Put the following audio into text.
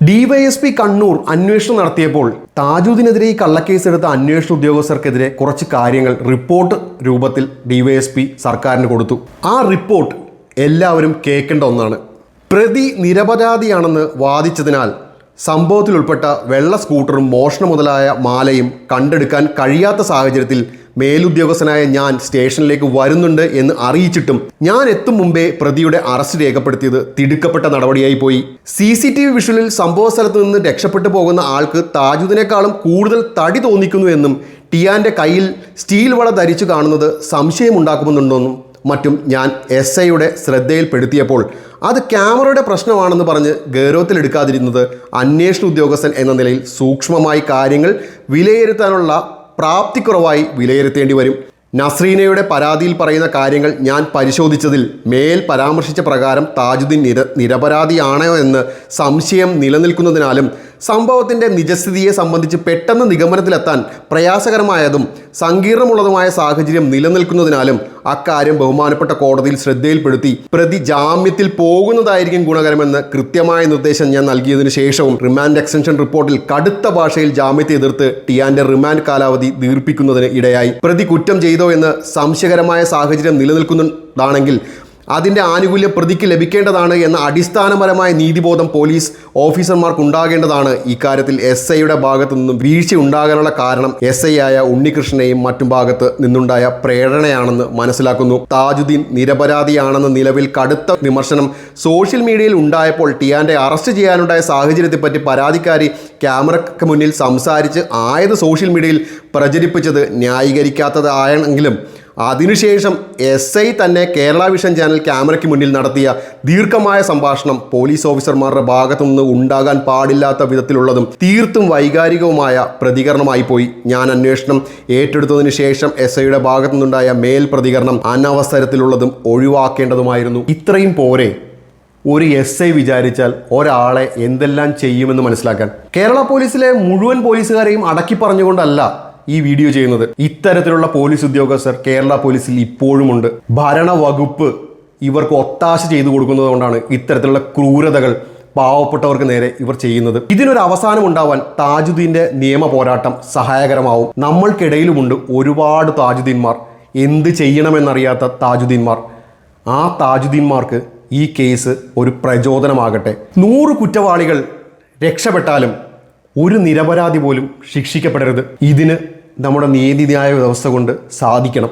DYSP Kannur അന്വേഷണം നടത്തിയപ്പോൾ താജുദ്ദീനെതിരെ ഈ കള്ളക്കേസ് എടുത്ത അന്വേഷണ ഉദ്യോഗസ്ഥർക്കെതിരെ കുറച്ച് കാര്യങ്ങൾ റിപ്പോർട്ട് രൂപത്തിൽ ഡിവൈഎസ്പി സർക്കാരിന് കൊടുത്തു. ആ റിപ്പോർട്ട് എല്ലാവരും കേൾക്കേണ്ട ഒന്നാണ്. പ്രതി നിരപരാധിയാണെന്ന് വാദിച്ചതിനാൽ സംഭവത്തിൽ ഉൾപ്പെട്ട വെള്ള സ്കൂട്ടറും മോഷണ മുതലായ മാലയും കണ്ടെടുക്കാൻ കഴിയാത്ത സാഹചര്യത്തിൽ മേലുദ്യോഗസ്ഥനായ ഞാൻ സ്റ്റേഷനിലേക്ക് വരുന്നുണ്ട് എന്ന് അറിയിച്ചിട്ടും ഞാൻ എത്തും മുമ്പേ പ്രതിയുടെ അറസ്റ്റ് രേഖപ്പെടുത്തിയത് തിടുക്കപ്പെട്ട നടപടിയായി പോയി. CCTV വിഷ്വലിൽ സംഭവ സ്ഥലത്ത് നിന്ന് രക്ഷപ്പെട്ടു പോകുന്ന ആൾക്ക് താജുദ്ദീനേക്കാളും കൂടുതൽ തടി തോന്നിക്കുന്നു എന്നും ടിയാന്റെ കയ്യിൽ സ്റ്റീൽ വള ധരിച്ചു കാണുന്നത് സംശയമുണ്ടാക്കുമെന്നുണ്ടെന്നും മറ്റും ഞാൻ SIയുടെ ശ്രദ്ധയിൽപ്പെടുത്തിയപ്പോൾ അത് ക്യാമറയുടെ പ്രശ്നമാണെന്ന് പറഞ്ഞ് ഗൗരവത്തിലെടുക്കാതിരുന്നത് അന്വേഷണ ഉദ്യോഗസ്ഥൻ എന്ന നിലയിൽ സൂക്ഷ്മമായി കാര്യങ്ങൾ വിലയിരുത്താനുള്ള പ്രാപ്തിക്കുറവായി വിലയിരുത്തേണ്ടി വരും. നസ്രീനയുടെ പരാതിയിൽ പറയുന്ന കാര്യങ്ങൾ ഞാൻ പരിശോധിച്ചതിൽ മേൽ പരാമർശിച്ച പ്രകാരം താജുദ്ദീൻ നിരപരാധിയാണോ എന്ന് സംശയം നിലനിൽക്കുന്നതിനാലും സംഭവത്തിൻ്റെ നിജസ്ഥിതിയെ സംബന്ധിച്ച് പെട്ടെന്ന് നിഗമനത്തിലെത്താൻ പ്രയാസകരമായതും സങ്കീർണമുള്ളതുമായ സാഹചര്യം നിലനിൽക്കുന്നതിനാലും അക്കാര്യം ബഹുമാനപ്പെട്ട കോടതിയിൽ ശ്രദ്ധയിൽപ്പെടുത്തി പ്രതി ജാമ്യത്തിൽ പോകുന്നതായിരിക്കും ഗുണകരമെന്ന് കൃത്യമായ നിർദ്ദേശം ഞാൻ നൽകിയതിനു ശേഷവും റിമാൻഡ് എക്സ്റ്റൻഷൻ റിപ്പോർട്ടിൽ കടുത്ത ഭാഷയിൽ ജാമ്യത്തെ എതിർത്ത് ടിയാന്റെ റിമാൻഡ് കാലാവധി ദീർഘിപ്പിക്കുന്നതിന് ഇടയായി. പ്രതി കുറ്റം ചെയ്തോ എന്ന് സംശയകരമായ സാഹചര്യം നിലനിൽക്കുന്നതാണെങ്കിൽ അതിൻ്റെ ആനുകൂല്യം പ്രതിക്ക് ലഭിക്കേണ്ടതാണ് എന്ന അടിസ്ഥാനപരമായ നീതിബോധം പോലീസ് ഓഫീസർമാർക്ക് ഉണ്ടാകേണ്ടതാണ്. ഇക്കാര്യത്തിൽ SIയുടെ ഭാഗത്തു നിന്നും വീഴ്ച ഉണ്ടാകാനുള്ള കാരണം SI ആയ ഉണ്ണികൃഷ്ണനെയും മറ്റും ഭാഗത്ത് നിന്നുണ്ടായ പ്രേരണയാണെന്ന് മനസ്സിലാക്കുന്നു. താജുദ്ദീൻ നിരപരാധിയാണെന്ന നിലവിൽ കടുത്ത വിമർശനം സോഷ്യൽ മീഡിയയിൽ ഉണ്ടായപ്പോൾ ടിയാന്റെ അറസ്റ്റ് ചെയ്യാനുണ്ടായ സാഹചര്യത്തെപ്പറ്റി പരാതിക്കാരി ക്യാമറയ്ക്ക് മുന്നിൽ സംസാരിച്ച് ആയത് സോഷ്യൽ മീഡിയയിൽ പ്രചരിപ്പിച്ചത് ന്യായീകരിക്കാത്തതായെങ്കിലും അതിനുശേഷം SI തന്നെ കേരള വിഷൻ ചാനൽ ക്യാമറയ്ക്ക് മുന്നിൽ നടത്തിയ ദീർഘമായ സംഭാഷണം പോലീസ് ഓഫീസർമാരുടെ ഭാഗത്തു നിന്ന് ഉണ്ടാകാൻ പാടില്ലാത്ത വിധത്തിലുള്ളതും തീർത്തും വൈകാരികവുമായ പ്രതികരണമായി പോയി. ഞാൻ അന്വേഷണം ഏറ്റെടുത്തതിന് ശേഷം SIയുടെ ഭാഗത്തു നിന്നുണ്ടായ മേൽ പ്രതികരണം അനവസരത്തിലുള്ളതും ഒഴിവാക്കേണ്ടതുമായിരുന്നു. ഇത്രയും പോരെ ഒരു SI വിചാരിച്ചാൽ ഒരാളെ എന്തെല്ലാം ചെയ്യുമെന്ന് മനസ്സിലാക്കാൻ? കേരള പോലീസിലെ മുഴുവൻ പോലീസുകാരെയും അടക്കി പറഞ്ഞുകൊണ്ടല്ല ഈ വീഡിയോ ചെയ്യുന്നത്. ഇത്തരത്തിലുള്ള പോലീസ് ഉദ്യോഗസ്ഥർ കേരള പോലീസിൽ ഇപ്പോഴുമുണ്ട്. ഭരണവകുപ്പ് ഇവർക്ക് ഒത്താശ ചെയ്തു കൊടുക്കുന്നത് കൊണ്ടാണ് ഇത്തരത്തിലുള്ള ക്രൂരതകൾ പാവപ്പെട്ടവർക്ക് നേരെ ഇവർ ചെയ്യുന്നത്. ഇതിനൊരു അവസാനം ഉണ്ടാവാൻ താജുദ്ദീന്റെ നിയമ പോരാട്ടം സഹായകരമാവും. നമ്മൾക്കിടയിലുമുണ്ട് ഒരുപാട് താജുദ്ദീന്മാർ, എന്ത് ചെയ്യണമെന്നറിയാത്ത താജുദ്ദീന്മാർ. ആ താജുദ്ദീന്മാർക്ക് ഈ കേസ് ഒരു പ്രചോദനമാകട്ടെ. 100 കുറ്റവാളികൾ രക്ഷപ്പെട്ടാലും ഒരു നിരപരാധി പോലും ശിക്ഷിക്കപ്പെടരുത്. ഇതിന് നമ്മുടെ നീതിന്യായ വ്യവസ്ഥ കൊണ്ട് സാധിക്കണം.